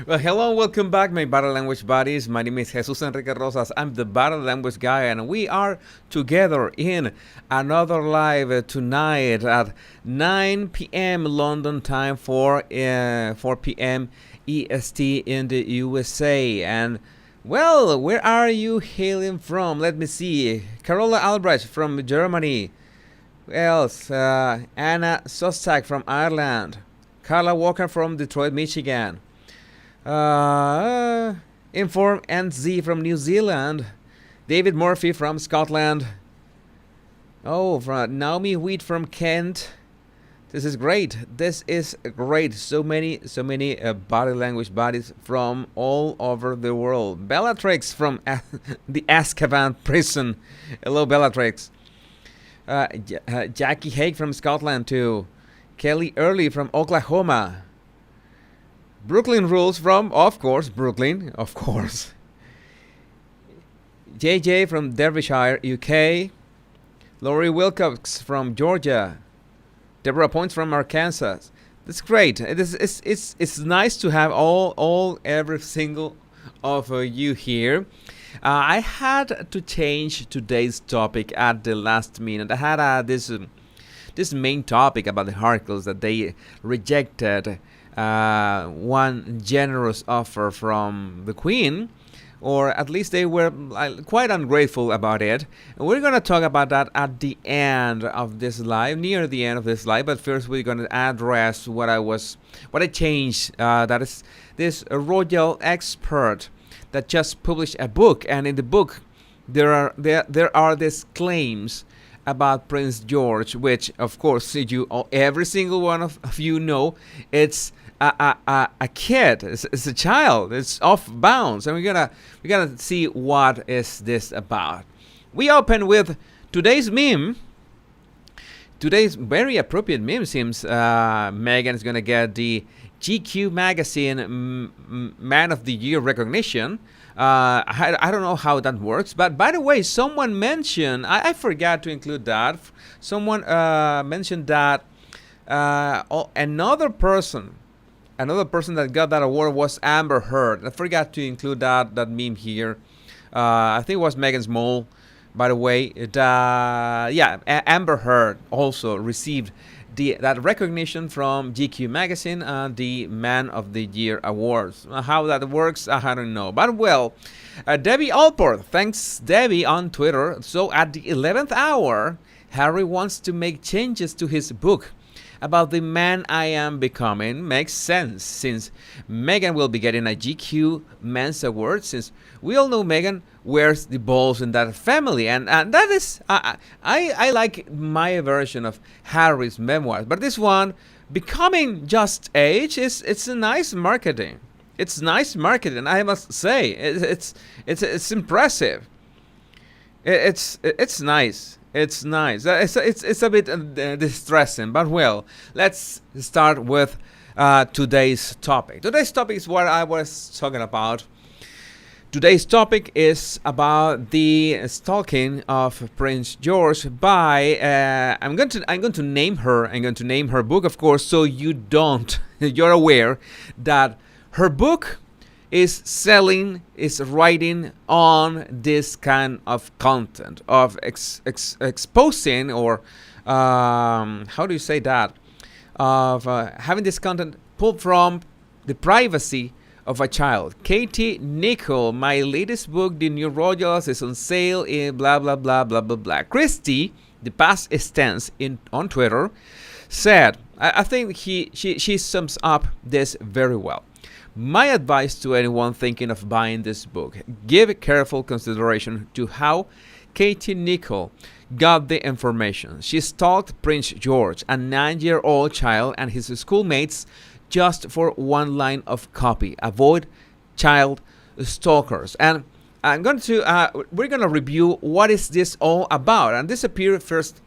Well, hello and welcome back, my Battle Language buddies. My name is Jesus Enrique Rosas. I'm the Battle Language guy, and we are together in another live tonight at 9 p.m. London time, 4 p.m. EST in the USA. And well, where are you hailing from? Let me see. Carola Albrecht from Germany. Who else? Anna Sostak from Ireland. Carla Walker from Detroit, Michigan. Inform NZ from New Zealand. David Murphy from Scotland. Oh, from Naomi Wheat from Kent. This is great. This is great. So many body language bodies from all over the world. Bellatrix from the Azkaban prison. Hello, Bellatrix. Jackie Haig from Scotland too. Kelly Early from Oklahoma. Brooklyn Rules from, of course, Brooklyn, of course. JJ from Derbyshire, UK. Laurie Wilcox from Georgia. Deborah Points from Arkansas. That's great. It's nice to have every single of you here. I had to change today's topic at the last minute. I had this main topic about the articles that they rejected. One generous offer from the Queen, or at least they were quite ungrateful about it. And we're going to talk about that at the end of this live, near the end of this live. But first, we're going to address what I changed. That is this royal expert that just published a book, and in the book there are these claims about Prince George, which of course every single one of you know it's a kid, it's a child, it's off bounds, and we're gonna see what is this about. We open with today's meme. Today's very appropriate meme seems Meghan is gonna get the GQ magazine Man of the Year recognition. I don't know how that works, but by the way, someone mentioned, I forgot to include that. Someone mentioned that another person that got that award was Amber Heard. I forgot to include that meme here. I think it was Megan's mole, by the way. Amber Heard also received that recognition from GQ magazine and the Man of the Year awards. How that works, I don't know. But well, Debbie Alport, thanks Debbie on Twitter. So at the 11th hour, Harry wants to make changes to his book about the man I am becoming. Makes sense, since Meghan will be getting a GQ Men's Award, since we all know Meghan wears the balls in that family, and that is I like my version of Harry's memoirs, but this one, Becoming Just Age, it's a nice marketing. It's nice marketing, I must say. It's impressive. It's nice. It's nice. It's a bit distressing, but well, let's start with today's topic. Today's topic is what I was talking about. Today's topic is about the stalking of Prince George by I'm going to name her. I'm going to name her book, of course, so you're aware that her book is writing on this kind of content of exposing, or how do you say that, of having this content pulled from the privacy of a child. Katie Nichol, my latest book, The New Royals, is on sale in blah blah blah blah blah blah. Christy, the past tense on Twitter, said, I think she sums up this very well. My advice to anyone thinking of buying this book: give careful consideration to how Katie Nichol got the information. She stalked Prince George, a 9-year-old child, and his schoolmates just for one line of copy. Avoid child stalkers. And we're going to review what is this all about. And this appeared first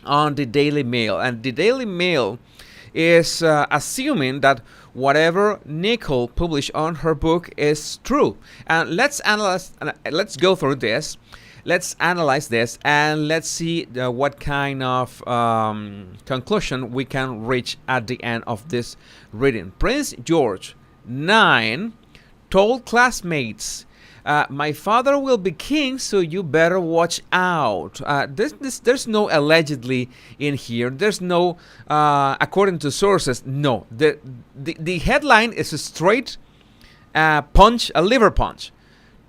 on the Daily Mail, and the Daily Mail is assuming that whatever Nichol published on her book is true. And let's go through this. Let's analyze this, and let's see what kind of conclusion we can reach at the end of this reading. Prince George 9 told classmates, my father will be king, so you better watch out. There's no allegedly in here. There's no according to sources. No, the headline is a straight punch, a liver punch.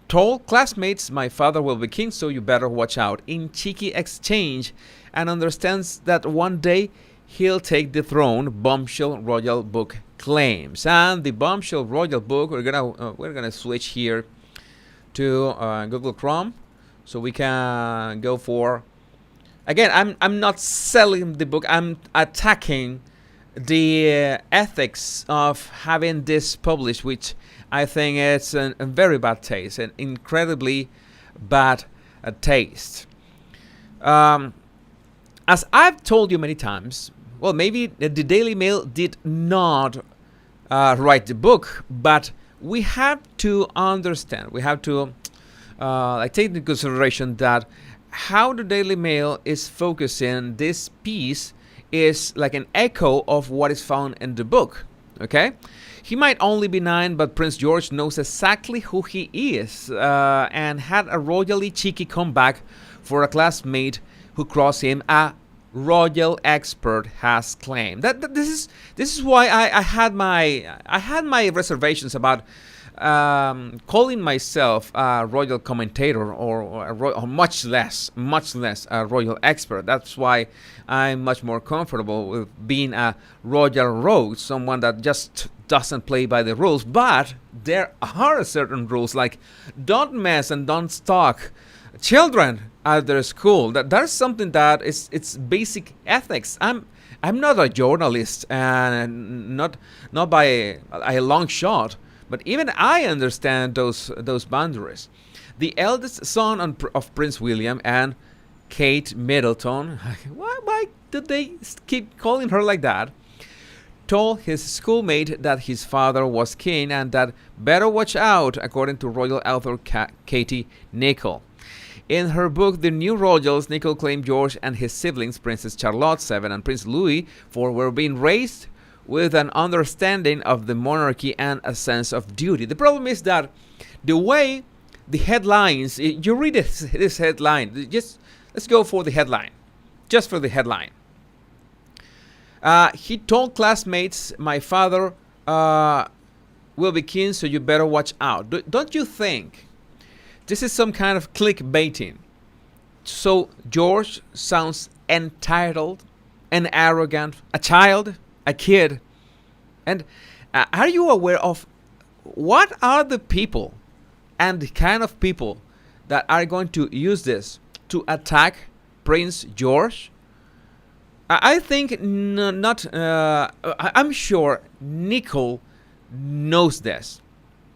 Told classmates, my father will be king, so you better watch out. In cheeky exchange, and understands that one day he'll take the throne. Bombshell Royal Book claims. And the Bombshell Royal Book, we're gonna switch here to Google Chrome, so we can go for. Again, I'm not selling the book. I'm attacking the ethics of having this published, which I think it's a very bad taste, an incredibly bad taste. As I've told you many times, well, maybe the Daily Mail did not write the book, but we have to understand, we have to take into consideration that how the Daily Mail is focusing this piece is like an echo of what is found in the book. Okay, he might only be 9, but Prince George knows exactly who he is, and had a royally cheeky comeback for a classmate who crossed him. A royal expert has claimed that this is why I had my reservations about calling myself a royal commentator or much less a royal expert. That's why I'm much more comfortable with being a royal rogue, someone that just doesn't play by the rules. But there are certain rules, like don't mess and don't stalk children at their school. That's something that it's basic ethics. I'm not a journalist, and not by a long shot. But even I understand those boundaries. The eldest son of Prince William and Kate Middleton, why did they keep calling her like that, told his schoolmate that his father was king and that better watch out, according to royal author Katie Nicholl. In her book, The New Royals, Nicholl claimed George and his siblings, Princess Charlotte, 7, and Prince Louis, 4, were being raised with an understanding of the monarchy and a sense of duty. The problem is that the way the headlines, you read this headline, let's go for the headline, just for the headline. He told classmates, my father will be king, so you better watch out. Don't you think this is some kind of clickbaiting? So George sounds entitled and arrogant, a child, a kid. And are you aware of what are the people and the kind of people that are going to use this to attack Prince George? I think I'm sure Nicholl knows this,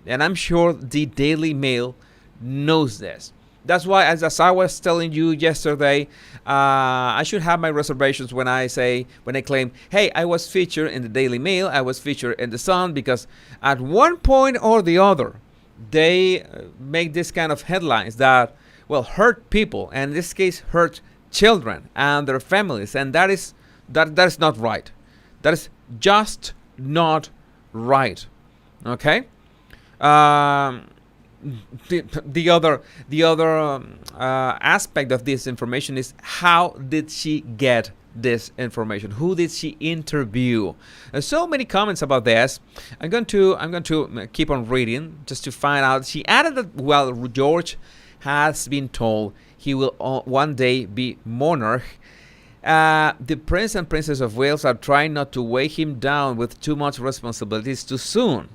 and I'm sure the Daily Mail knows this. That's why, as I was telling you yesterday, I should have my reservations when I claim, hey, I was featured in the Daily Mail, I was featured in the Sun, because at one point or the other, they make this kind of headlines that, well, hurt people, and in this case, hurt children and their families, and that is not right. That is just not right. Okay. The other aspect of this information is, how did she get this information? Who did she interview? So many comments about this. I'm going to keep on reading just to find out. She added that while George has been told he will one day be monarch, the Prince and Princess of Wales are trying not to weigh him down with too much responsibilities too soon.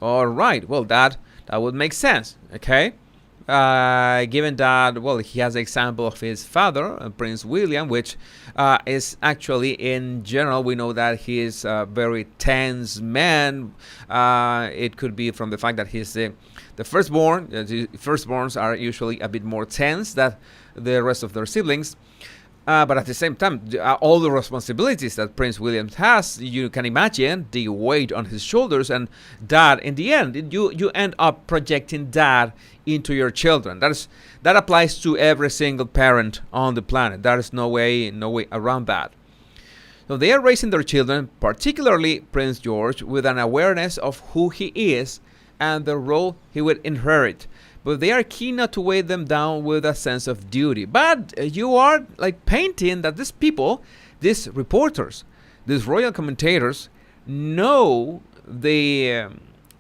All right, well, that would make sense, okay? Given that, well, he has the example of his father, Prince William, which is actually, in general, we know that he is a very tense man. It could be from the fact that he's the firstborn. The firstborns are usually a bit more tense than the rest of their siblings. But at the same time, all the responsibilities that Prince William has, you can imagine the weight on his shoulders, and that in the end, you end up projecting that into your children. That applies to every single parent on the planet. There is no way around that. So they are raising their children, particularly Prince George, with an awareness of who he is and the role he would inherit. But they are keen not to weigh them down with a sense of duty. But you are like painting that these people, these reporters, these royal commentators, know the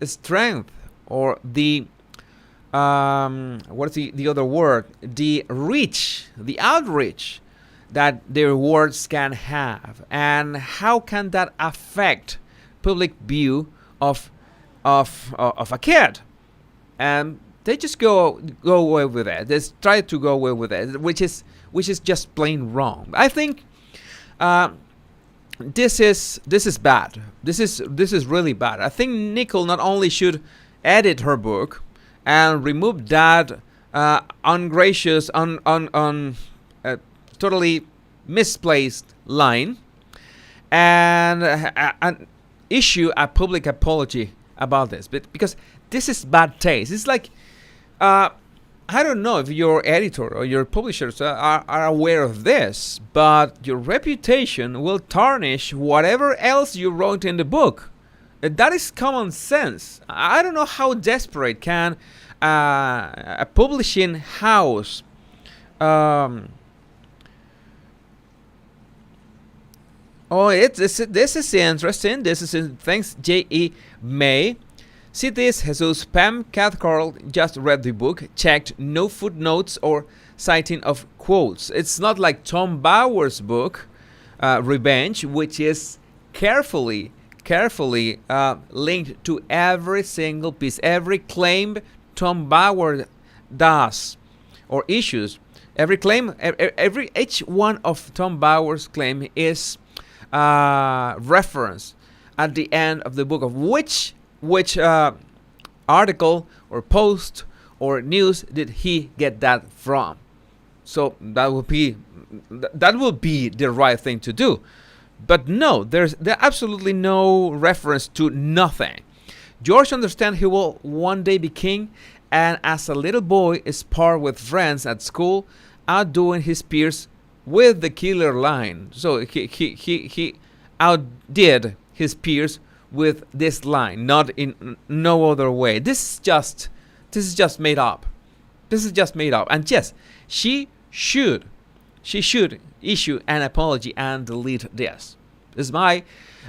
strength or the what's the other word? The reach, the outreach that their words can have, and how can that affect public view of a kid? And they just go away with it. They try to go away with it, which is just plain wrong. I think this is bad. This is really bad. I think Nicole not only should edit her book and remove that ungracious, totally misplaced line, and issue a public apology about this, but because this is bad taste. It's like I don't know if your editor or your publishers are aware of this, but your reputation will tarnish whatever else you wrote in the book. That is common sense. I don't know how desperate can a publishing house this is interesting. This is thanks J.E. May. See this, Jesus. Pam Cathcart just read the book, checked no footnotes or citing of quotes. It's not like Tom Bauer's book, Revenge, which is carefully linked to every single piece, every claim Tom Bauer does or issues. Every claim, each one of Tom Bauer's claim is reference at the end of the book of which article or post or news did he get that from. So that will be the right thing to do. But no, there's absolutely no reference to nothing. George understands he will one day be king, and as a little boy sparred with friends at school, outdoing his peers with the killer line. So he outdid his peers with this line, not in no other way. This is just made up. This is just made up. And yes, she should issue an apology and delete this. This is my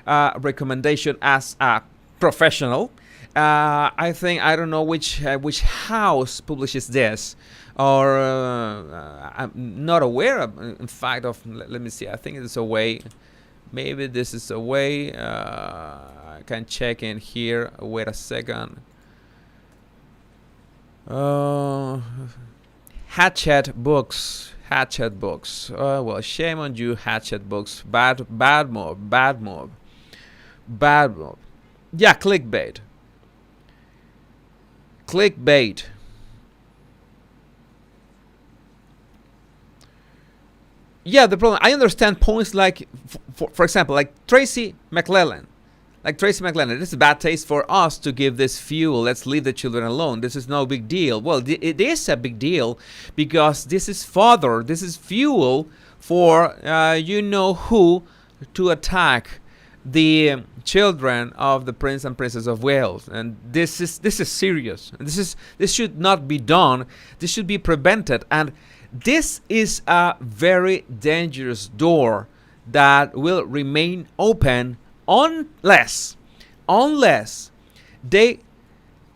recommendation as a professional. I think I don't know which house publishes this, or I'm not aware of. In fact, of let me see. I think it's a way. Maybe this is a way. I can check in here. Wait a second. Hatchet Books. Well, shame on you, Hatchet Books. Bad move. Yeah, clickbait. Yeah, the problem. I understand points like, for example, like Tracy McClellan. This is bad taste for us to give this fuel. Let's leave the children alone. This is no big deal. Well, it is a big deal because this is fodder. This is fuel for you know who to attack the children of the Prince and Princess of Wales. And this is serious. This should not be done. This should be prevented. And this is a very dangerous door that will remain open unless they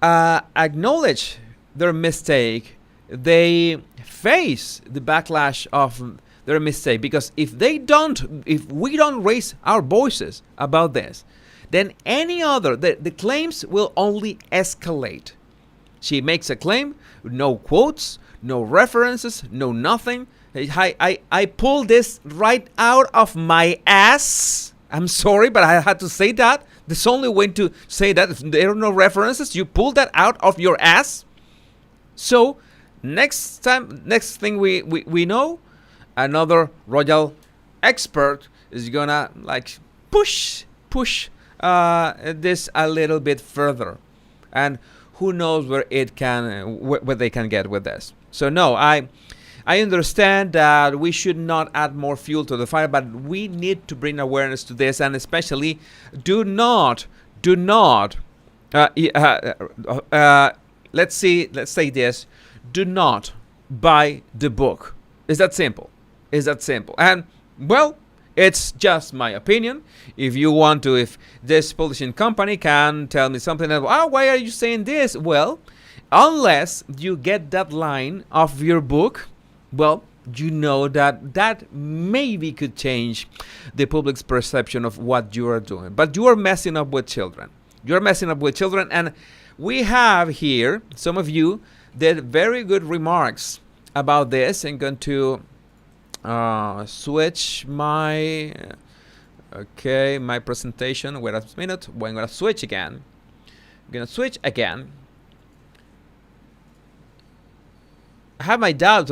acknowledge their mistake, they face the backlash of their mistake. Because if we don't raise our voices about this, then the claims will only escalate. She makes a claim, no quotes, no references, no nothing. I pulled this right out of my ass. I'm sorry, but I had to say that. There's only way to say that. If there are no references, you pull that out of your ass. So next thing we know, another royal expert is gonna like push this a little bit further, and who knows where they can get with this. So no, I understand that we should not add more fuel to the fire, but we need to bring awareness to this, and especially do not, uh, let's say this, do not buy the book. It's that simple. And well, it's just my opinion. If you want to, if this publishing company can tell me something about, why are you saying this? Well, unless you get that line of your book, well, you know that maybe could change the public's perception of what you are doing. But you are messing up with children. And we have here, some of you did very good remarks about this. I'm going to switch my presentation. Wait a minute. I'm going to switch again. I have my doubts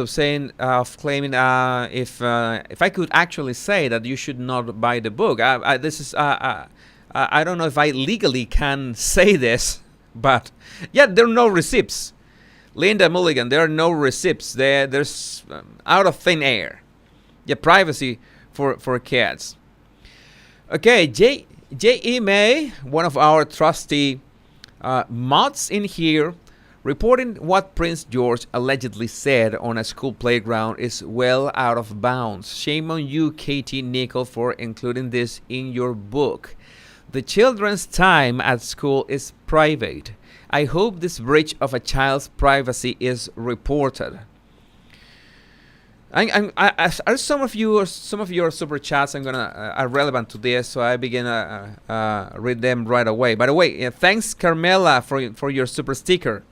of claiming if I could actually say that you should not buy the book. I don't know if I legally can say this, but yeah, there are no receipts. Linda Mulligan, there are no receipts. There's out of thin air. Yeah, privacy for kids. Okay, J.E. May, one of our trusty mods in here, reporting what Prince George allegedly said on a school playground is well out of bounds. Shame on you, Katie Nichol, for including this in your book. The children's time at school is private. I hope this breach of a child's privacy is reported. Are some of your super chats are relevant to this, so I begin read them right away. By the way, thanks Carmela for your super sticker.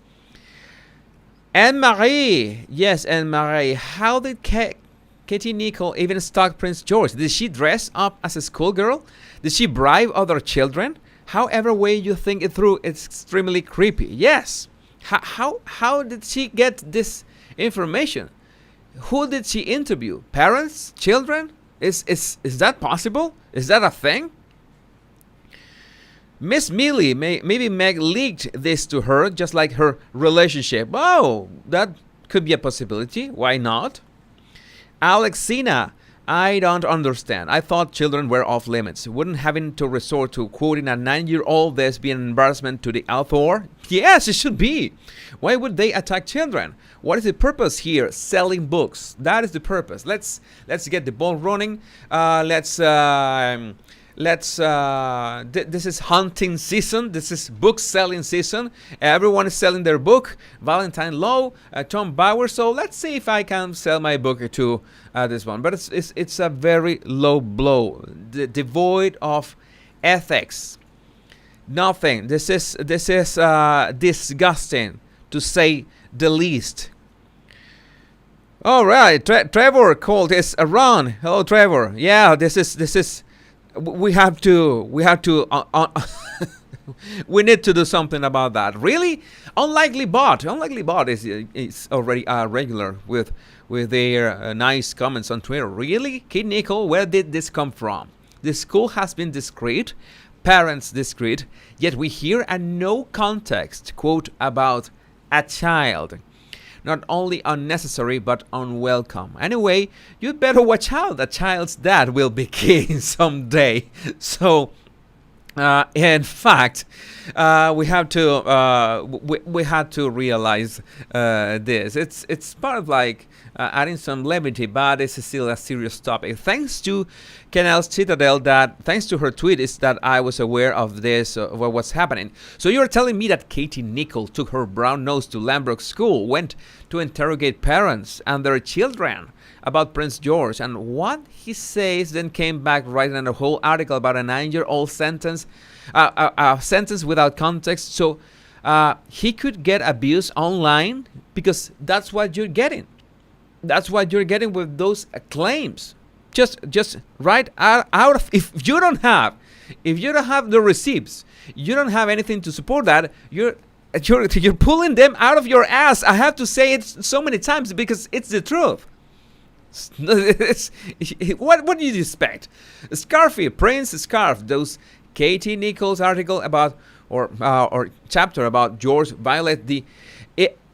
Anne-Marie, yes, Anne-Marie, how did Katie Nichol even stalk Prince George? Did she dress up as a schoolgirl? Did she bribe other children? However way you think it through, it's extremely creepy. Yes. How did she get this information? Who did she interview? Parents? Children? Is that possible? Is that a thing? Miss Millie, maybe Meg leaked this to her, just like her relationship. Oh, that could be a possibility. Why not? Alexina, I don't understand. I thought children were off limits. Wouldn't having to resort to quoting a 9-year-old this be an embarrassment to the author? Yes, it should be. Why would they attack children? What is the purpose here? Selling books. That is the purpose. Let's get the ball running. This is hunting season. This is book selling season. Everyone is selling their book. Valentine Lowe, Tom Bauer. So let's see if I can sell my book to this one. But it's a very low blow, devoid of ethics. Nothing. This is disgusting, to say the least. All right, Trevor called this a run. Hello, Trevor. Yeah, this is. We have to we need to do something about that. Really? Unlikely Bot is already regular with their nice comments on Twitter. Really? Kid Nichol, where did this come from? The school has been discreet, parents discreet, yet we hear a no context quote about a child. Not only unnecessary, but unwelcome. Anyway, you'd better watch out. A child's dad will be king someday. So, in fact, we have to realize this. It's part of like adding some levity, but it's still a serious topic. Thanks to Canal's Citadel, thanks to her tweet, is that I was aware of this, what was happening. So you're telling me that Katie Nichol took her brown nose to Lambrook School, went to interrogate parents and their children about Prince George, and what he says, then came back writing a whole article about a 9-year-old sentence, a sentence without context. So he could get abused online because that's what you're getting. That's what you're getting with those claims. Just right out of, if you don't have the receipts, you don't have anything to support that, you're pulling them out of your ass. I have to say it so many times because it's the truth. What do you expect? Scarfy, Prince Scarf, those Katie Nichol's article about or chapter about George violate the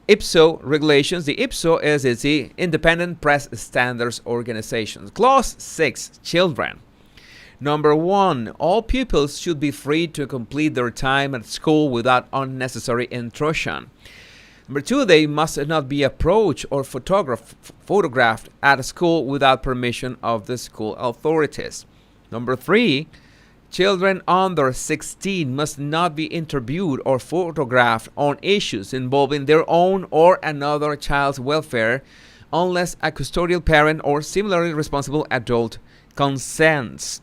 IPSO regulations. The IPSO is the Independent Press Standards Organization. Clause 6, children. Number 1, all pupils should be free to complete their time at school without unnecessary intrusion. Number 2, they must not be approached or photographed at school without permission of the school authorities. Number 3, children under 16 must not be interviewed or photographed on issues involving their own or another child's welfare unless a custodial parent or similarly responsible adult consents.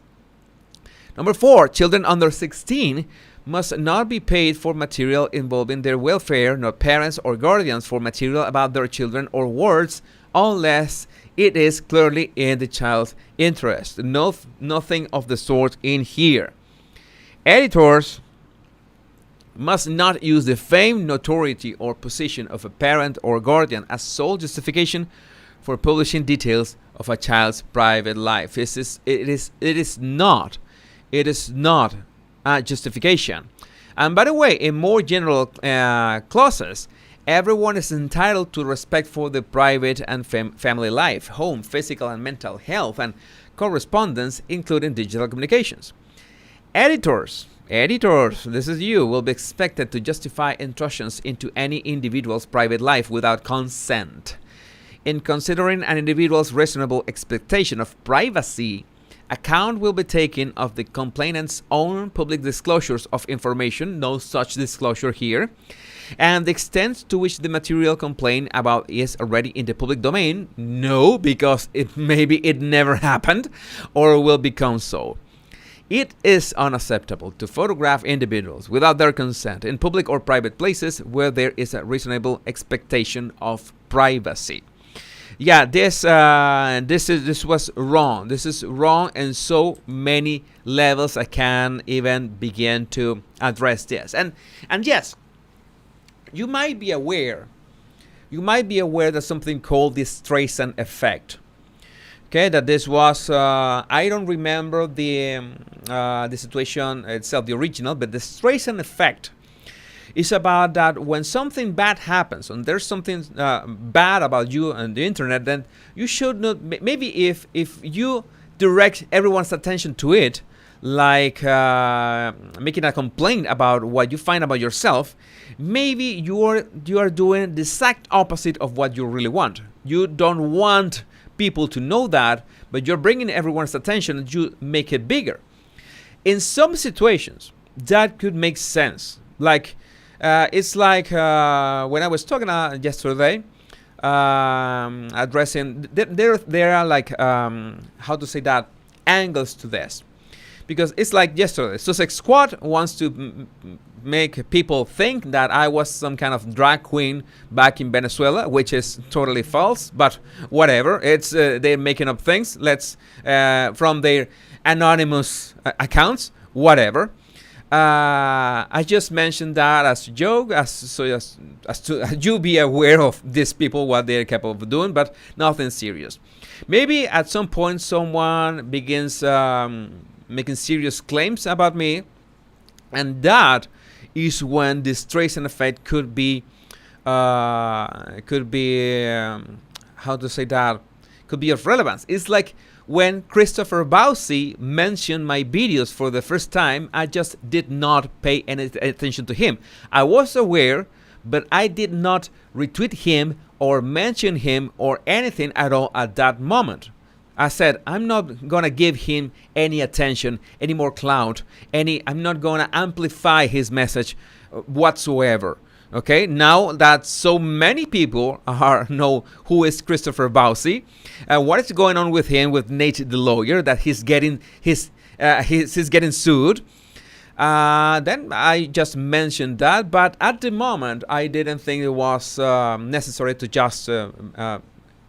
Number 4, children under 16 must not be paid for material involving their welfare, nor parents or guardians for material about their children or wards, unless it is clearly in the child's interest. Nothing of the sort in here. Editors must not use the fame, notoriety, or position of a parent or guardian as sole justification for publishing details of a child's private life. It is not a justification. And by the way, in more general clauses, everyone is entitled to respect for the private and family life, home, physical and mental health, and correspondence, including digital communications. Editors, this is you, will be expected to justify intrusions into any individual's private life without consent. In considering an individual's reasonable expectation of privacy, account will be taken of the complainant's own public disclosures of information, no such disclosure here, and the extent to which the material complained about is already in the public domain, no, because maybe it never happened or will become so. It is unacceptable to photograph individuals without their consent in public or private places where there is a reasonable expectation of privacy. Yeah, this was wrong. This is wrong in so many levels. I can't even begin to address this. And yes, you might be aware that something called the Streisand effect. Okay, that this was I don't remember the situation itself, the original, but the Streisand effect is about that when something bad happens and there's something bad about you on the internet, then you should not, maybe if you direct everyone's attention to it, like making a complaint about what you find about yourself, maybe you are doing the exact opposite of what you really want. You don't want people to know that, but you're bringing everyone's attention and you make it bigger. In some situations, that could make sense. Like, it's like when I was talking yesterday, addressing, there are like, how to say that, angles to this. Because it's like yesterday, Sussex Squad wants to make people think that I was some kind of drag queen back in Venezuela, which is totally false, but whatever. It's they're making up things. Let's from their anonymous accounts, whatever. I just mentioned that as a joke, as to you be aware of these people, what they're capable of doing, but nothing serious. Maybe at some point someone begins making serious claims about me, and that is when this Streisand effect could be how to say that, could be of relevance. It's like when Christopher Bowsey mentioned my videos for the first time, I just did not pay any attention to him. I was aware, but I did not retweet him or mention him or anything at all at that moment. I said, I'm not going to give him any attention, any more clout, I'm not going to amplify his message whatsoever. Okay, now that so many people know who is Christopher Bowsey, what is going on with him, with Nate the lawyer, that he's getting he's getting sued. Then I just mentioned that, but at the moment I didn't think it was necessary to just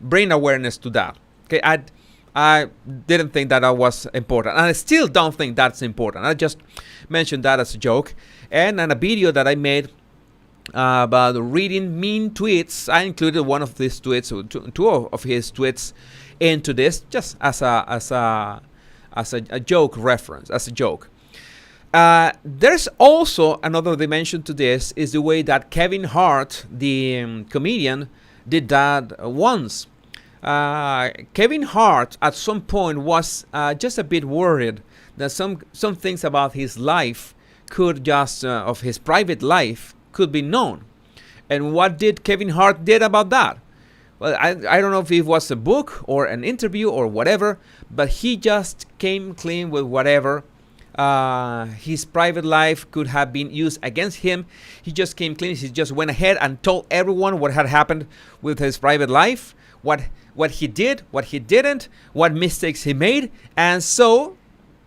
bring awareness to that. Okay, I didn't think that was important, and I still don't think that's important. I just mentioned that as a joke, and in a video that I made about reading mean tweets, I included one of these tweets, two of his tweets, into this, just as a joke reference, as a joke. There's also another dimension to this, is the way that Kevin Hart, the comedian, did that once. Kevin Hart at some point was just a bit worried that some things about his life could just of his private life could be known. And what did Kevin Hart did about that? Well, I don't know if it was a book or an interview or whatever, but he just came clean with whatever his private life could have been used against him. He just came clean. He just went ahead and told everyone what had happened with his private life, what he did, what he didn't, what mistakes he made, and so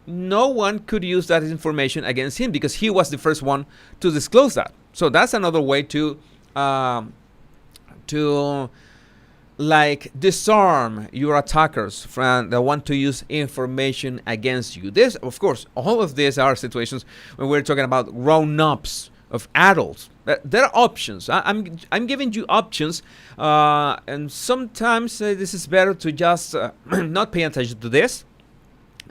no one could use that information against him because he was the first one to disclose that. So that's another way to like disarm your attackers from that want to use information against you. This, of course, all of these are situations when we're talking about grown-ups, of adults. There are options. I'm giving you options, and sometimes this is better to just not pay attention to this.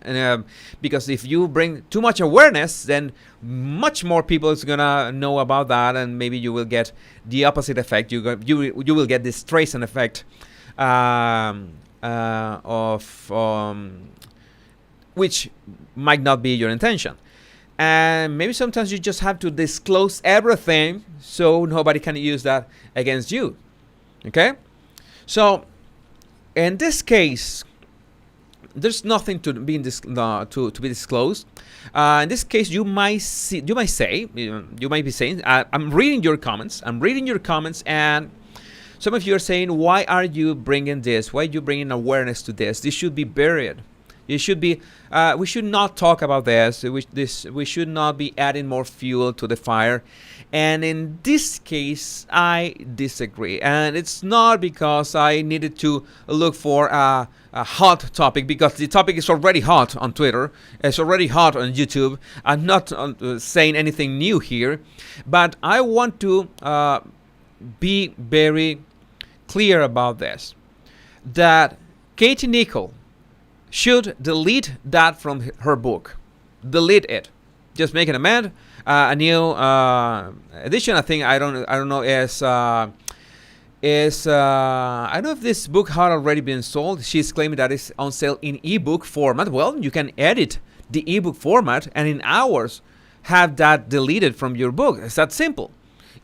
And, because if you bring too much awareness, then much more people is gonna know about that, and maybe you will get the opposite effect. You will get this Streisand effect of which might not be your intention. And maybe sometimes you just have to disclose everything so nobody can use that against you. Okay, so in this case, there's nothing to be disclosed. In this case, you might be saying, I'm reading your comments. And some of you are saying, why are you bringing this? Why are you bringing awareness to this? This should be buried. It should be. We should not talk about this. We should not be adding more fuel to the fire. And in this case, I disagree. And it's not because I needed to look for a hot topic, because the topic is already hot on Twitter. It's already hot on YouTube. I'm not saying anything new here, but I want to be very clear about this, that Katie Nicholl should delete that from her book. Delete it. Just make an amend, a new edition. I think I don't know I don't know if this book had already been sold. She's claiming that it's on sale in ebook format. Well, you can edit the ebook format and in hours have that deleted from your book. It's that simple.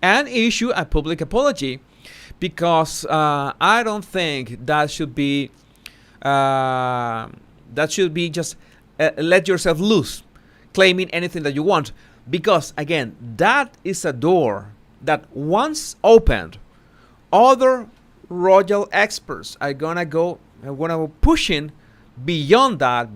And issue a public apology, because I don't think that should be just let yourself loose, claiming anything that you want, because again, that is a door that once opened, other royal experts are gonna go pushing beyond that,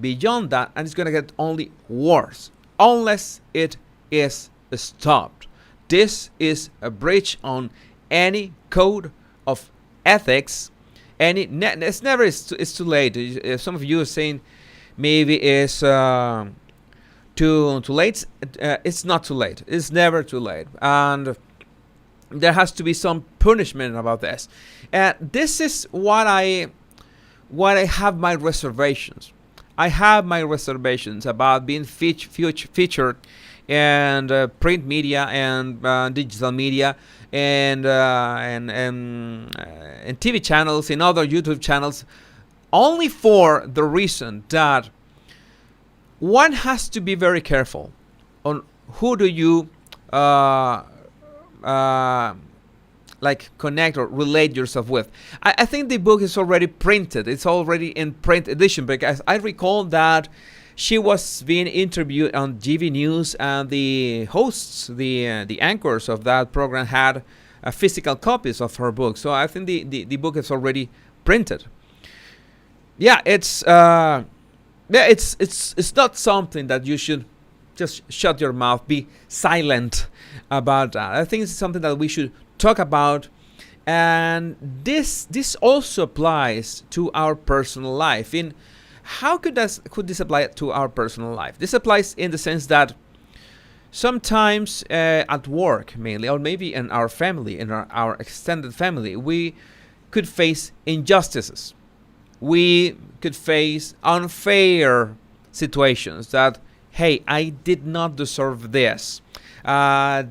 and it's gonna get only worse unless it is stopped. This is a breach on any code of ethics. It's never. It's too late. Some of you are saying maybe it's too late. It's not too late. It's never too late, and there has to be some punishment about this. And this is what I have my reservations. I have my reservations about being featured in print media and digital media and TV channels, in other YouTube channels, only for the reason that one has to be very careful on who do you like connect or relate yourself with. I think the book is already printed. It's already in print edition, because I recall that she was being interviewed on GV News, and the hosts, the anchors of that program had physical copies of her book. So I think the book is already printed. Yeah, it's not something that you should just shut your mouth, be silent about that. I think it's something that we should talk about, and this also applies to our personal life. In how could this apply to our personal life? This applies in the sense that sometimes at work mainly, or maybe in our family, in our extended family, we could face injustices. We could face unfair situations that hey, I did not deserve this.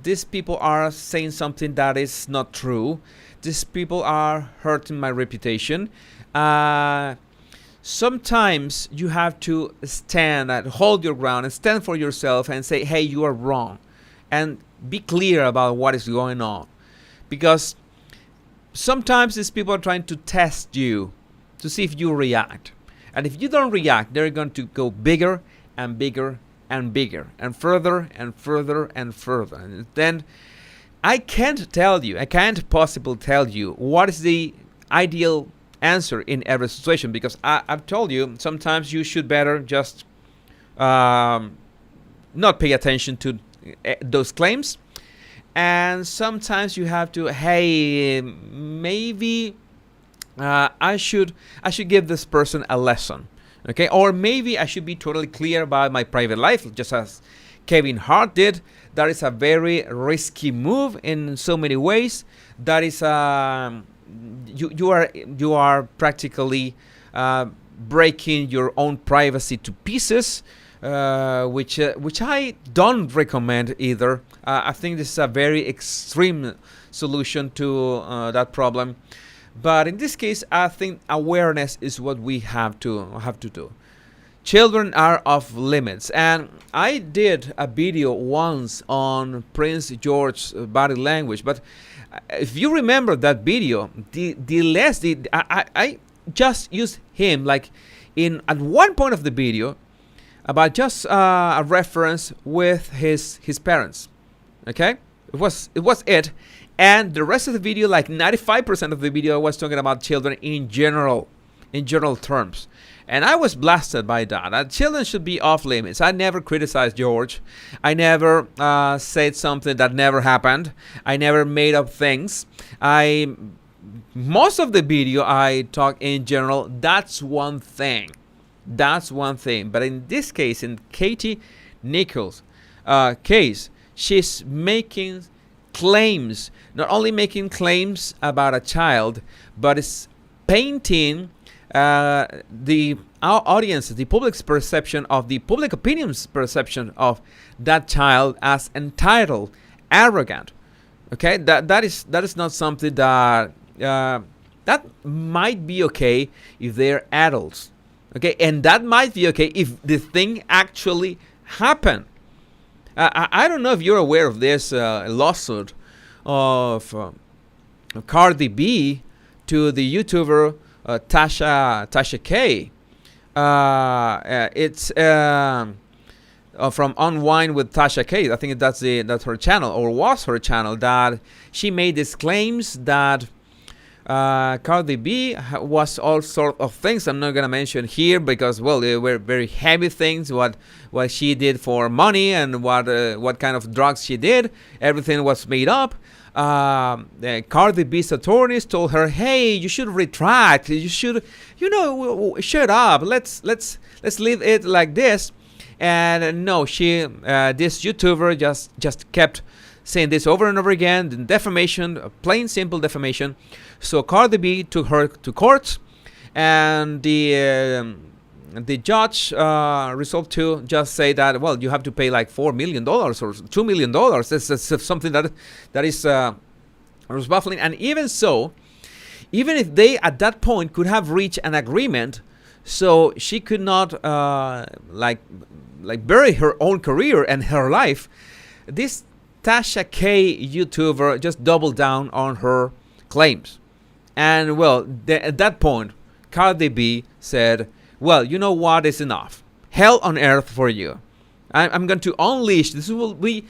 These people are saying something that is not true. These people are hurting my reputation. Sometimes you have to stand and hold your ground and stand for yourself and say, hey, you are wrong. And be clear about what is going on. Because sometimes these people are trying to test you to see if you react. And if you don't react, they're going to go bigger and bigger and bigger and further and further and further. And then I can't possibly tell you what is the ideal answer in every situation, because I've told you sometimes you should better just not pay attention to those claims, and sometimes you have to, hey, maybe I should give this person a lesson, okay? Or maybe I should be totally clear about my private life, just as Kevin Hart did. That is a very risky move in so many ways. That is you are practically breaking your own privacy to pieces, which I don't recommend either. I think this is a very extreme solution to that problem. But in this case, I think awareness is what we have to do. Children are off limits, and I did a video once on Prince George's body language. But if you remember that video, I just used him like at one point of the video about just a reference with his parents. Okay, it was it, and the rest of the video, like 95% of the video, I was talking about children in general terms. And I was blasted by that. Children should be off limits. I never criticized George. I never said something that never happened. I never made up things. Most of the video I talk in general. That's one thing. But in this case, in Katie Nichols' case, she's making claims. Not only making claims about a child, but is painting our audience, the public's perception of the public opinion's perception of that child as entitled, arrogant. Okay, that is not something that that might be okay if they're adults. Okay, and that might be okay if the thing actually happened. I don't know if you're aware of this lawsuit of Cardi B to the YouTuber Tasha K. It's from Unwind with Tasha K. I think that's her channel, or was her channel, that she made these claims that Cardi B was all sort of things I'm not gonna mention here, because well, they were very heavy things. What she did for money and what kind of drugs she did. Everything was made up. Cardi B's attorneys told her, "Hey, you should retract. You should, shut up. Let's leave it like this." And no, this YouTuber just kept saying this over and over again. Defamation, plain simple defamation. So Cardi B took her to court, and the judge resolved to just say that, well, you have to pay like $4 million or $2 million. This is something that is was baffling. And even so, even if they at that point could have reached an agreement, so she could not like bury her own career and her life, this Tasha K YouTuber just doubled down on her claims. And well, at that point, Cardi B said, well, you know what, is enough. Hell on earth for you. I'm going to unleash, this will be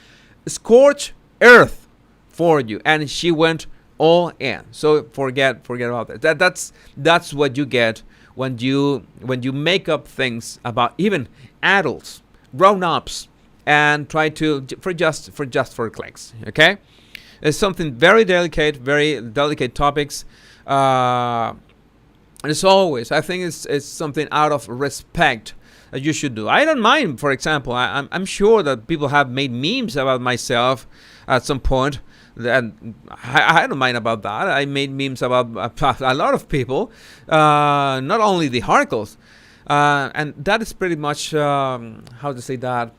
scorch earth for you. And she went all in. So forget about that. That's what you get when you make up things about even adults, grown-ups, and try to for clicks. Okay? It's something very delicate topics. As always, I think it's something out of respect that you should do. I don't mind, for example, I'm sure that people have made memes about myself at some point, and I don't mind about that. I made memes about a lot of people, not only the hardcores, and that is pretty much how to say that.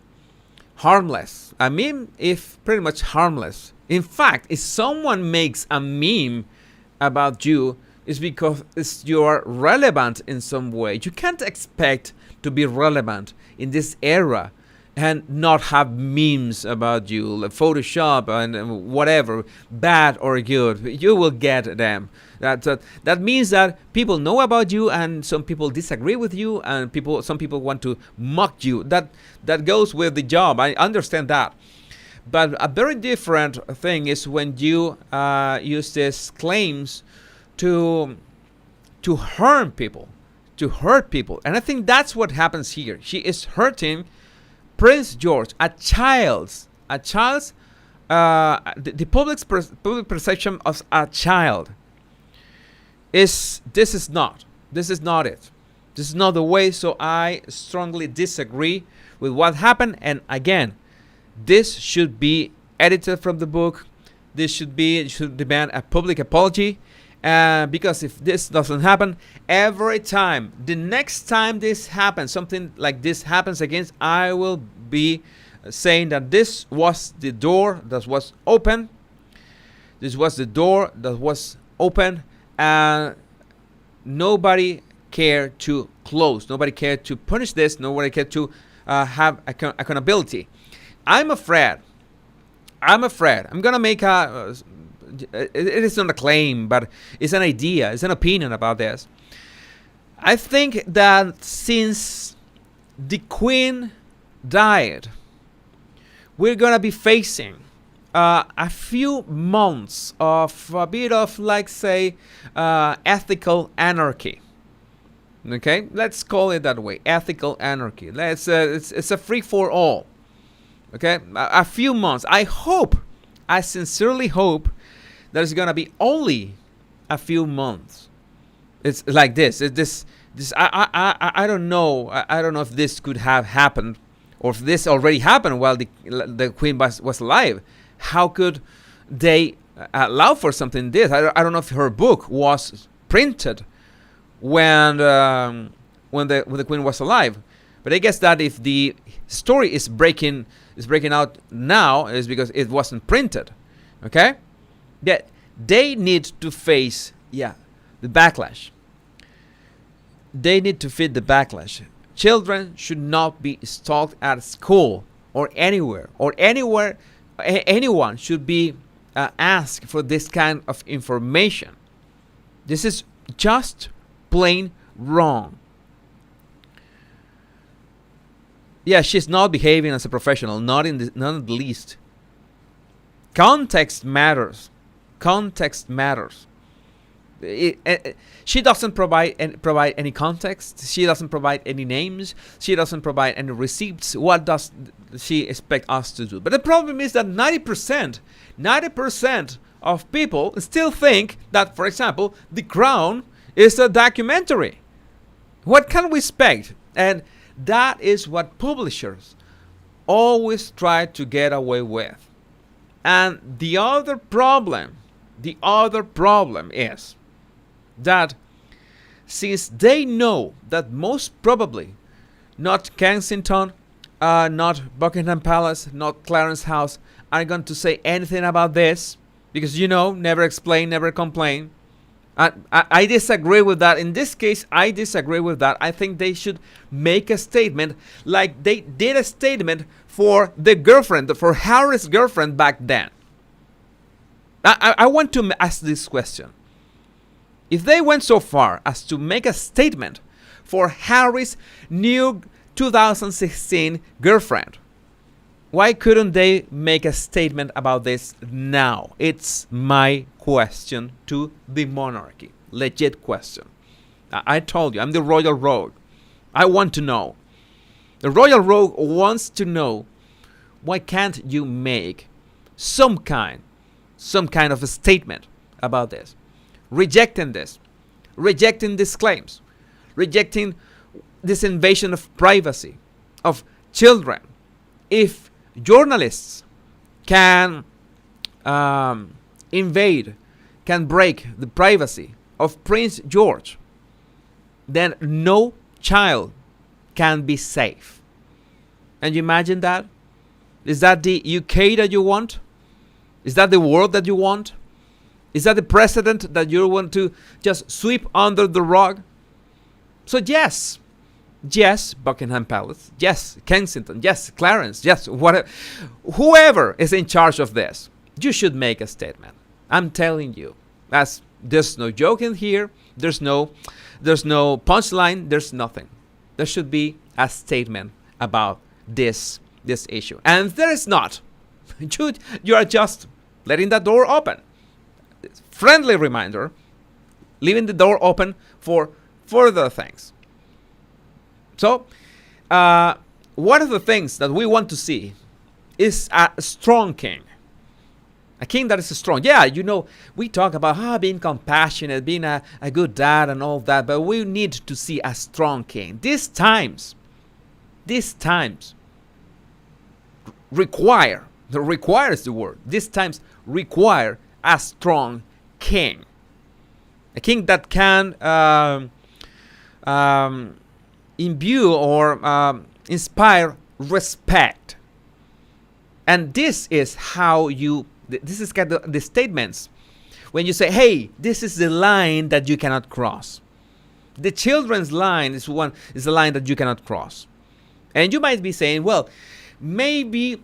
harmless. A meme is pretty much harmless. In fact, if someone makes a meme about you, it's because you are relevant in some way. You can't expect to be relevant in this era and not have memes about you, like Photoshop and whatever, bad or good. You will get them. That means that people know about you, and some people disagree with you, and some people want to mock you. That goes with the job. I understand that. But a very different thing is when you use these claims to harm people, and I think that's what happens here. She is hurting Prince George, a child's, the public perception of a child. This is not it. This is not the way. So I strongly disagree with what happened. And again, this should be edited from the book. It should demand a public apology. Because if this doesn't happen, the next time this happens, something like this happens again, I will be saying that this was the door that was open. This was the door that was open, and nobody cared to close. Nobody cared to punish this. Nobody cared to have accountability. I'm afraid. I'm gonna make it is not a claim, but it's an idea, it's an opinion about this. I think that since the Queen died, we're gonna be facing a few months of a bit of, like, say, ethical anarchy. Okay, let's call it that way, ethical anarchy. It's a free for all. Okay, a few months. I sincerely hope there's gonna be only a few months. It's like this. I don't know. I don't know if this could have happened, or if this already happened while the Queen was alive. How could they allow for something like this? I don't know if her book was printed when the Queen was alive. But I guess that if the story is breaking out now, is because it wasn't printed. Okay. That they need to face the backlash. They need to fit the backlash. Children should not be stalked at school or anywhere. Anyone should be asked for this kind of information. This is just plain wrong. Yeah, she's not behaving as a professional, not in the least. Context matters. She doesn't provide any context. She doesn't provide any names. She doesn't provide any receipts. What does she expect us to do? But the problem is that 90% of people still think that, for example, The Crown is a documentary. What can we expect? And that is what publishers always try to get away with. And the other problem is that since they know that most probably not Kensington, not Buckingham Palace, not Clarence House are going to say anything about this, because never explain, never complain. I disagree with that. In this case, I disagree with that. I think they should make a statement like they did a statement for Harry's girlfriend back then. I want to ask this question. If they went so far as to make a statement for Harry's new 2016 girlfriend, why couldn't they make a statement about this now? It's my question to the monarchy. Legit question. I told you, I'm the Royal Rogue. I want to know. The Royal Rogue wants to know, why can't you make some kind of a statement about this? Rejecting these claims, rejecting this invasion of privacy of children. If journalists can invade, can break the privacy of Prince George, then no child can be safe. And you imagine that? Is that the UK that you want? Is that the world that you want? Is that the president that you want to just sweep under the rug? So yes, Buckingham Palace, yes, Kensington, yes, Clarence, yes, whatever, whoever is in charge of this, you should make a statement. I'm telling you, there's no joke in here. There's no punchline. There's nothing. There should be a statement about this issue, and if there is not, you are just letting that door open. Friendly reminder, leaving the door open for further things. So, one of the things that we want to see is a strong king. A king that is strong. Yeah, we talk about being compassionate, being a good dad and all that, but we need to see a strong king. These times requires the word. These times require a strong king. A king that can imbue or inspire respect. And this is how this is kind of the statements when you say, hey, this is the line that you cannot cross. The children's line is the line that you cannot cross. And you might be saying, well, maybe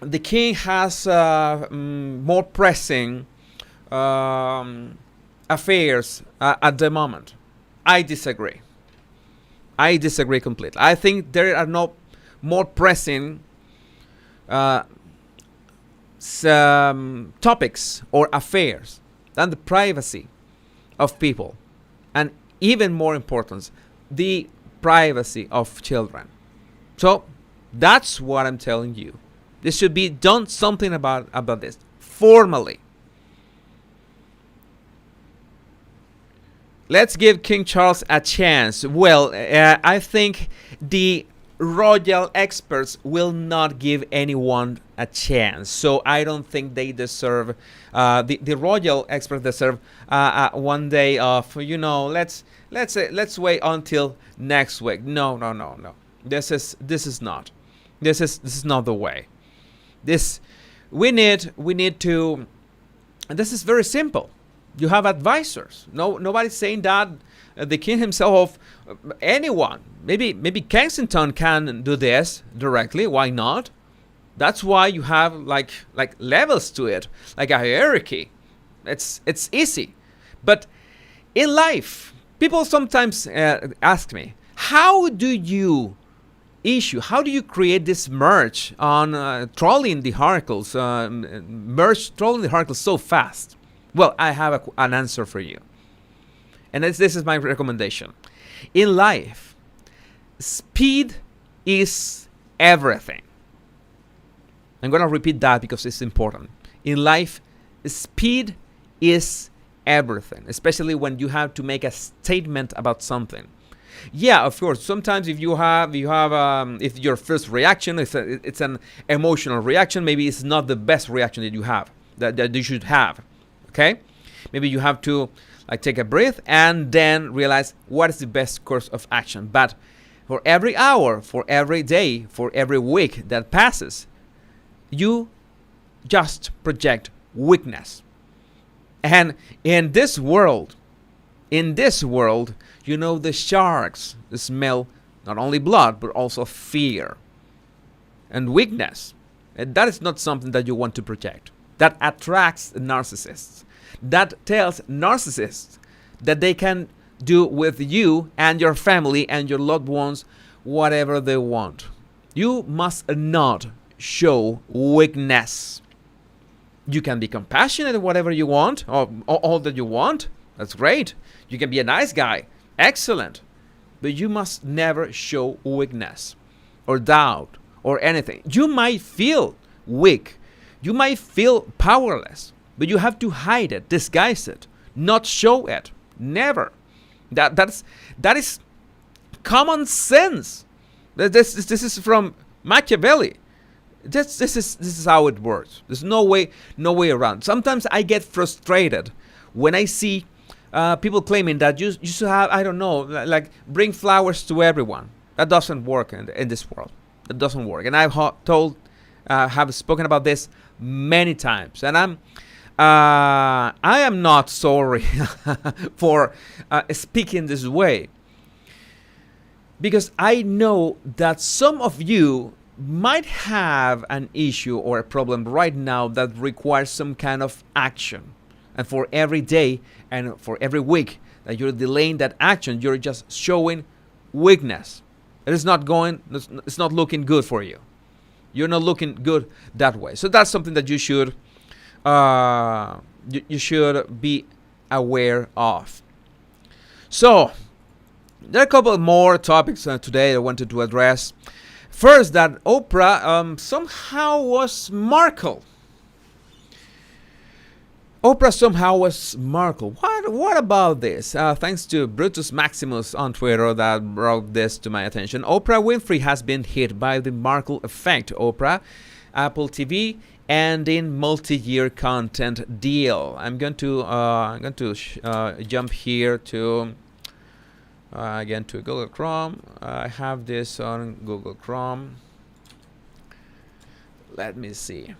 the king has more pressing affairs at the moment. I disagree completely. I think there are no more pressing topics or affairs than the privacy of people, and even more important, the privacy of children. So that's what I'm telling you. This should be done something about this formally. Let's give King Charles a chance. Well, I think the royal experts will not give anyone a chance. So I don't think they deserve, the royal experts deserve one day of, let's wait until next week. No. This is not the way. We need to, and this is very simple. You have advisors. Nobody's saying that the king himself, anyone. Maybe Kensington can do this directly. Why not? That's why you have like levels to it, like a hierarchy. It's easy. But in life, people sometimes ask me, how do you create this merge on trolling the articles, trolling the articles so fast? Well, I have an answer for you. And this is my recommendation. In life, speed is everything. I'm going to repeat that because it's important. In life, speed is everything, especially when you have to make a statement about something. Yeah, of course. Sometimes if if your first reaction it's an emotional reaction, maybe it's not the best reaction that you have, that you should have. Okay, maybe you have to take a breath and then realize what is the best course of action. But for every hour, for every day, for every week that passes, you just project weakness. And in this world, the sharks smell not only blood, but also fear and weakness. And that is not something that you want to project. That attracts narcissists. That tells narcissists that they can do with you and your family and your loved ones whatever they want. You must not show weakness. You can be compassionate in whatever you want, or all that you want. That's great. You can be a nice guy. Excellent. But you must never show weakness or doubt or anything. You might feel weak. You might feel powerless. But you have to hide it, disguise it, not show it. Never. That is common sense. This is from Machiavelli. This is how it works. There's no way around. Sometimes I get frustrated when I see people claiming that you should have, I don't know, like bring flowers to everyone. That doesn't work in this world. That doesn't work. And I've told have spoken about this many times, and I am not sorry for speaking this way, because I know that some of you might have an issue or a problem right now that requires some kind of action. And for every day and for every week that you're delaying that action, you're just showing weakness. It's not looking good for you. You're not looking good that way. So that's something that you should be aware of. So there are a couple more topics today I wanted to address. First, that Oprah somehow was Markle. Oprah somehow was Markle. What about this? Thanks to Brutus Maximus on Twitter that brought this to my attention. Oprah Winfrey has been hit by the Markle effect. Oprah, Apple TV, and in multi-year content deal. I'm going to jump here to again to Google Chrome. I have this on Google Chrome. Let me see.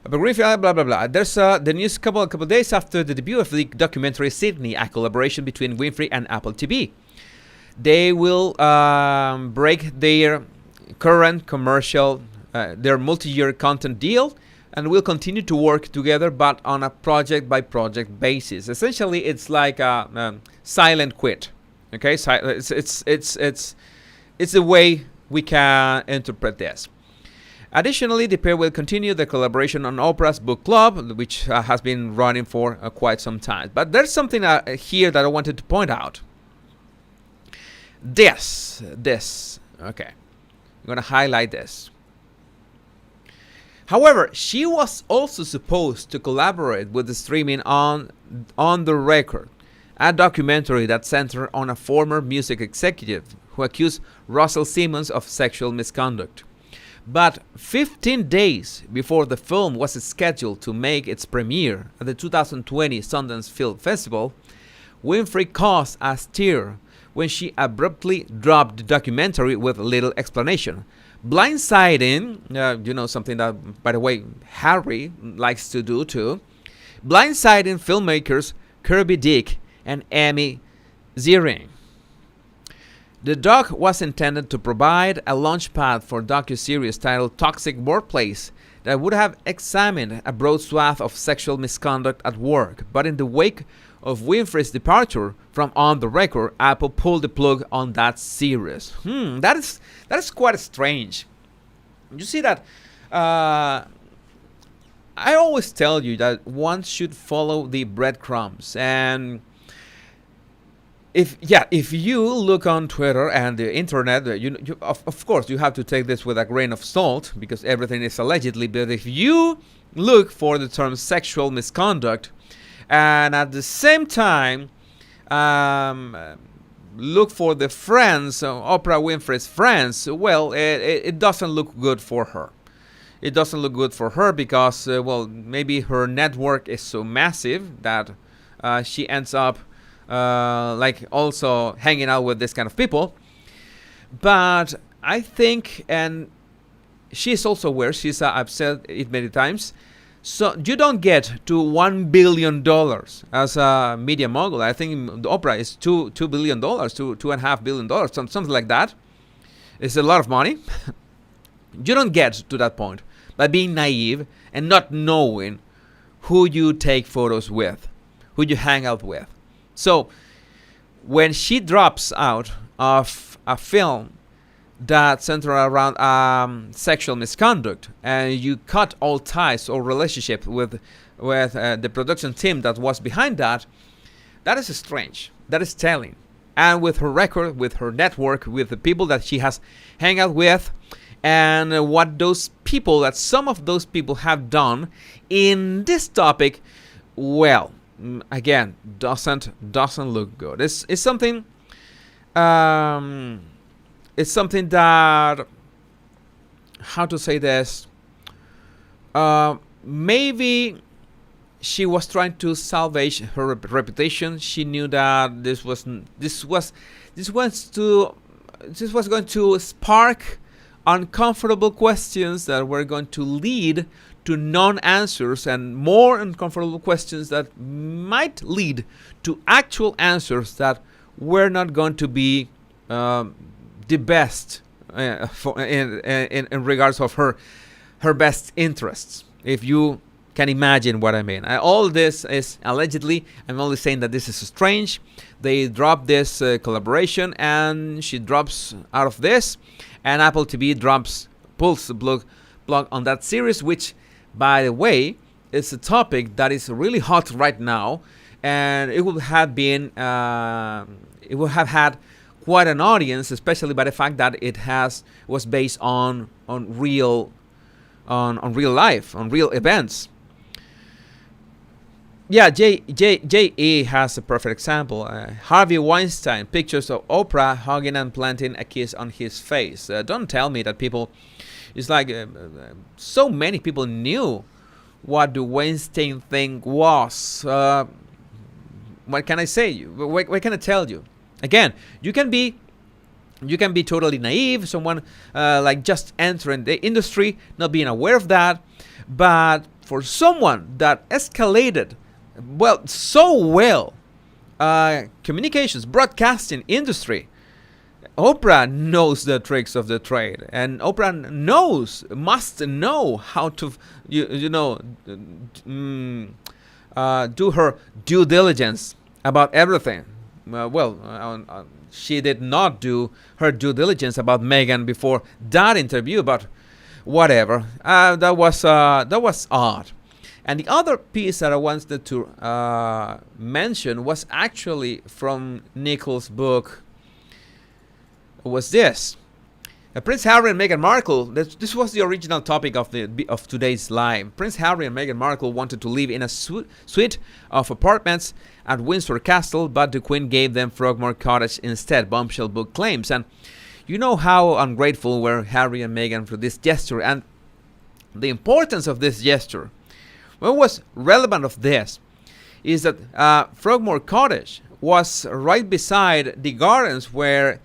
But blah blah blah. There's the news couple days after the debut of the documentary Sydney, a collaboration between Winfrey and Apple TV. They will break their current commercial, their multi-year content deal, and will continue to work together, but on a project-by-project basis. Essentially, it's like a silent quit. Okay, it's the way we can interpret this. Additionally, the pair will continue the collaboration on Oprah's book club, which has been running for quite some time. But there's something here that I wanted to point out. This. Okay, I'm going to highlight this. However, she was also supposed to collaborate with the streaming on the Record, a documentary that centered on a former music executive who accused Russell Simmons of sexual misconduct. But 15 days before the film was scheduled to make its premiere at the 2020 Sundance Film Festival, Winfrey caused a stir when she abruptly dropped the documentary with little explanation, blindsiding, something that, by the way, Harry likes to do too, blindsiding filmmakers Kirby Dick and Amy Ziering. The doc was intended to provide a launchpad for docuseries titled Toxic Workplace that would have examined a broad swath of sexual misconduct at work. But in the wake of Winfrey's departure from On the Record, Apple pulled the plug on that series. That is quite strange. You see that I always tell you that one should follow the breadcrumbs, and if you look on Twitter and the internet, of course you have to take this with a grain of salt because everything is allegedly. But if you look for the term sexual misconduct, and at the same time look for the friends, Oprah Winfrey's friends, well, it doesn't look good for her. It doesn't look good for her because, maybe her network is so massive that she ends up also hanging out with this kind of people. But I think, and she's also aware, I've said it many times, so you don't get to $1 billion as a media mogul. I think Oprah is $2 billion, $2.5 billion, something like that. It's a lot of money. You don't get to that point by being naive and not knowing who you take photos with, who you hang out with. So when she drops out of a film that centers around sexual misconduct, and you cut all ties or relationship with the production team that was behind that, that is strange. That is telling. And with her record, with her network, with the people that she has hang out with, and what some of those people have done in this topic, well, again, doesn't look good. It's something. It's something that, how to say this? Maybe she was trying to salvage her reputation. She knew that this was going to spark uncomfortable questions that were going to lead to non-answers, and more uncomfortable questions that might lead to actual answers that were not going to be the best in regards of her best interests, if you can imagine what I mean. All this is allegedly. I'm only saying that this is strange. They dropped this collaboration, and she drops out of this, and Apple TV pulls the plug on that series, which, by the way, is a topic that is really hot right now, and it would have had quite an audience, especially by the fact that it was based on real life, on real events. Yeah, J.E. has a perfect example. Harvey Weinstein, pictures of Oprah hugging and planting a kiss on his face. Don't tell me that people, it's like so many people knew what the Weinstein thing was. What can I say? What can I tell you? Again, you can be totally naive, someone like just entering the industry, not being aware of that. But for someone that escalated communications, broadcasting industry, Oprah knows the tricks of the trade, and Oprah must know how to do her due diligence about everything. She did not do her due diligence about Meghan before that interview, but whatever. That was odd. And the other piece that I wanted to mention was actually from Nichols' book. Was this? Prince Harry and Meghan Markle. This was the original topic of today's live. Prince Harry and Meghan Markle wanted to live in a suite of apartments at Windsor Castle, but the Queen gave them Frogmore Cottage instead, Bombshell book claims. And you know how ungrateful were Harry and Meghan for this gesture, and the importance of this gesture. What was relevant of this is that Frogmore Cottage was right beside the gardens where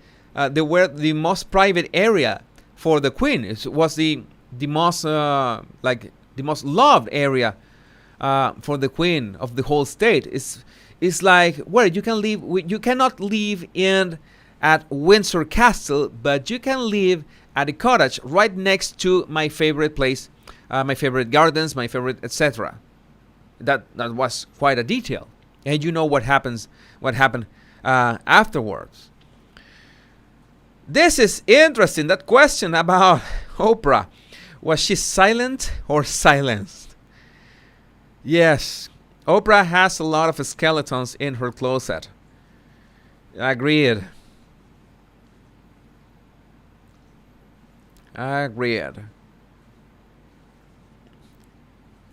they were the most private area for the Queen. It was the most loved area for the Queen of the whole state. It's like where you can live. You cannot live at Windsor Castle, but you can live at a cottage right next to my favorite place, my favorite gardens, my favorite etc. That was quite a detail, and you know what happened afterwards. This is interesting. That question about Oprah, was she silent or silenced? Yes, Oprah has a lot of skeletons in her closet. Agreed.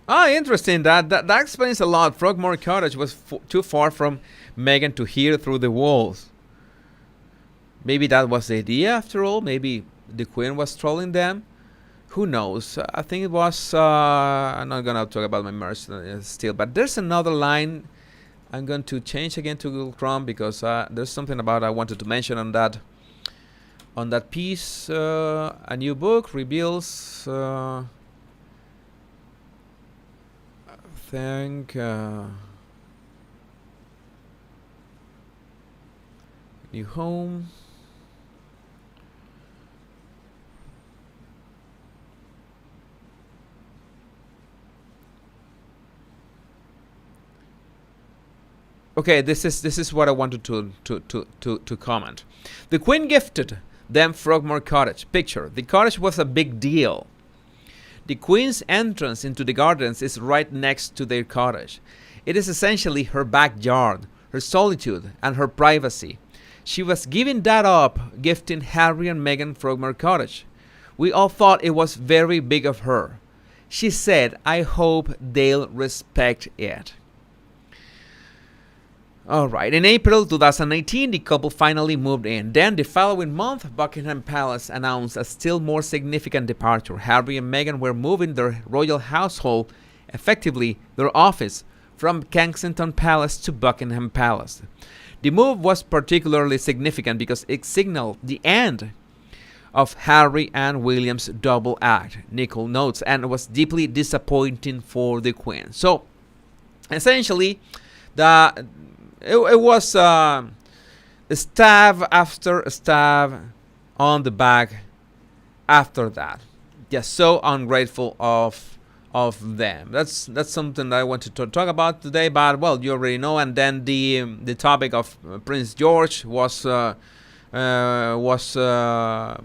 Interesting. That explains a lot. Frogmore Cottage was too far from Meghan to hear through the walls. Maybe that was the idea after all. Maybe the Queen was trolling them. Who knows? I think it was... I'm not going to talk about my merch still. But there's another line. I'm going to change again to Google Chrome because there's something about I wanted to mention on that piece. A new book reveals... I think... new home... Okay, this is what I wanted to comment. The Queen gifted them Frogmore Cottage. Picture, the cottage was a big deal. The Queen's entrance into the gardens is right next to their cottage. It is essentially her backyard, her solitude, and her privacy. She was giving that up, gifting Harry and Meghan Frogmore Cottage. We all thought it was very big of her. She said, "I hope they'll respect it." Alright, in April 2018, the couple finally moved in. Then, the following month, Buckingham Palace announced a still more significant departure. Harry and Meghan were moving their royal household, effectively their office, from Kensington Palace to Buckingham Palace. The move was particularly significant because it signaled the end of Harry and William's double act, Nicholl notes, and was deeply disappointing for the Queen. So, essentially, it was stab after stab on the back after that. Just so ungrateful of them. That's something that I wanted to talk about today. But well, you already know. And then the topic of Prince George was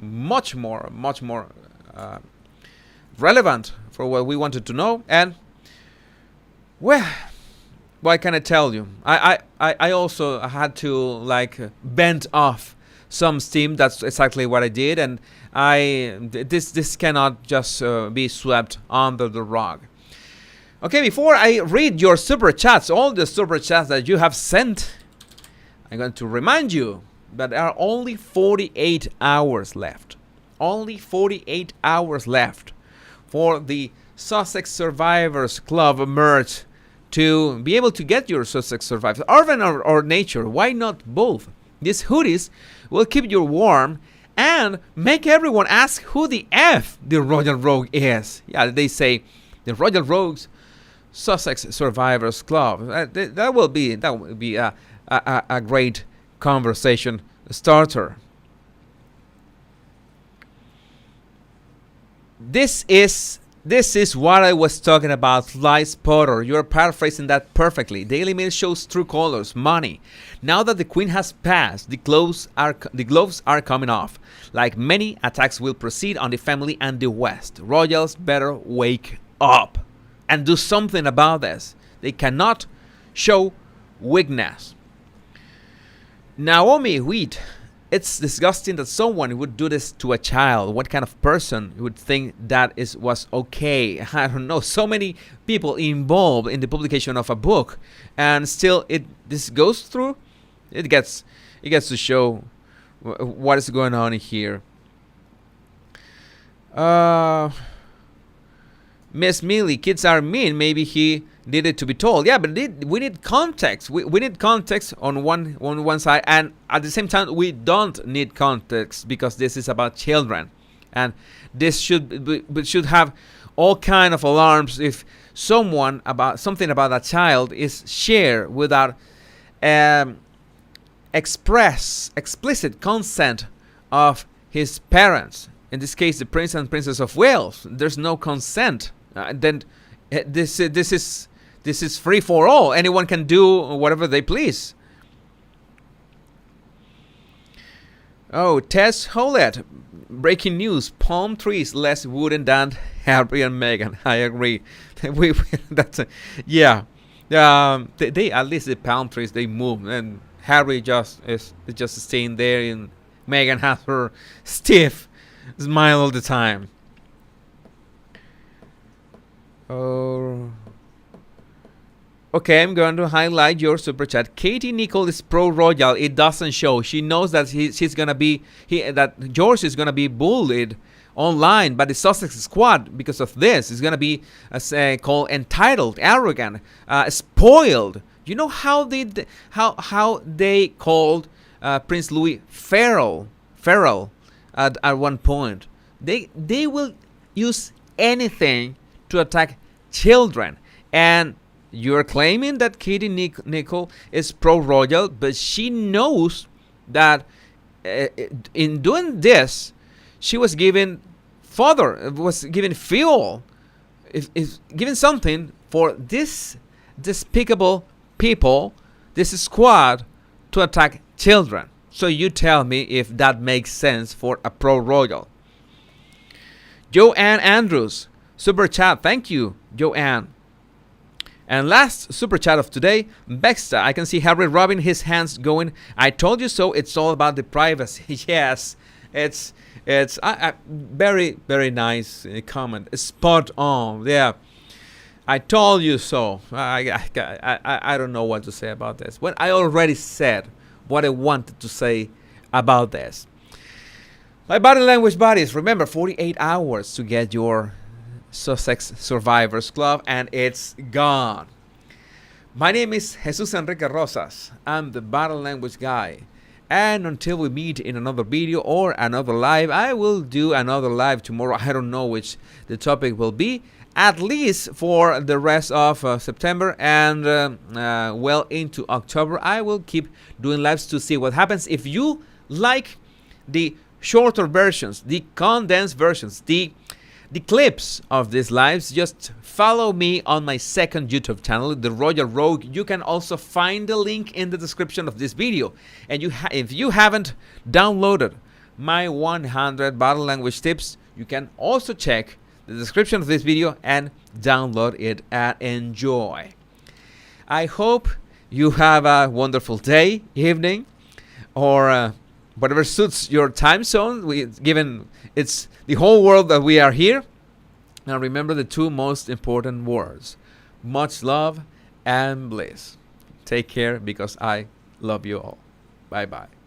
much more relevant for what we wanted to know. And well, what can I tell you? I also had to like bend off some steam. That's exactly what I did, and this cannot just be swept under the rug. Okay, before I read your super chats, all the super chats that you have sent, I'm going to remind you that there are only 48 hours left. Only 48 hours left for the Sussex Survivors Club merch to be able to get your Sussex Survivors, Urban or Nature. Why not both? These hoodies will keep you warm and make everyone ask who the F the Royal Rogue is. Yeah, they say the Royal Rogues Sussex Survivors Club. That will be a great conversation starter. This is what I was talking about, Lies Potter. You're paraphrasing that perfectly. Daily Mail shows true colors, money. Now that the Queen has passed, the gloves are coming off. Like many, attacks will proceed on the family and the West. Royals better wake up and do something about this. They cannot show weakness. Naomi Wheat. It's disgusting that someone would do this to a child. What kind of person would think that was okay? I don't know. So many people involved in the publication of a book, and still this goes through. It gets to show what is going on here. Miss Millie, kids are mean. Maybe he needed to be told. Yeah, but we need context. We need context on one side, and at the same time we don't need context because this is about children, and this should have all kind of alarms if something about a child is shared without explicit consent of his parents. In this case, the Prince and Princess of Wales. There's no consent. Then this is free for all. Anyone can do whatever they please. Oh, Tess Howlett. Breaking news. Palm trees less wooden than Harry and Meghan. I agree. Yeah. They at least the palm trees they move, and Harry is just staying there, and Meghan has her stiff smile all the time. Oh. Okay, I'm going to highlight your super chat. Katie Nicholl is pro-royal. It doesn't show. She knows that that George is gonna be bullied online by the Sussex squad because of this. It's gonna be called entitled, arrogant, spoiled. You know how they called Prince Louis feral at one point. They will use anything to attack children. And you're claiming that Katie Nicholl is pro-royal, but she knows that in doing this, she was given fuel, given something for this despicable people, this squad, to attack children. So you tell me if that makes sense for a pro-royal. Joanne Andrews, super chat. Thank you, Joanne. And last super chat of today, Baxter. I can see Harry rubbing his hands going, I told you so. It's all about the privacy. Yes, it's very, very nice comment. Spot on. Yeah, I told you so. I don't know what to say about this. When I already said what I wanted to say about this. My body language buddies, remember 48 hours to get your Sussex Survivors Club, and it's gone. My name is Jesus Enrique Rosas. I'm the body language guy, And until we meet in another video or another live, I will do another live tomorrow. I don't know which the topic will be, at least for the rest of September and well into October. I will keep doing lives to see what happens. If you like the shorter versions, the condensed versions, the clips of these lives, just follow me on my second YouTube channel, The Royal Rogue. You can also find the link in the description of this video. And if you haven't downloaded my 100 battle language tips, you can also check the description of this video and download it and enjoy. I hope you have a wonderful day, evening, or whatever suits your time zone, given it's the whole world that we are here. Now remember the two most important words: much love and bliss. Take care, because I love you all. Bye bye.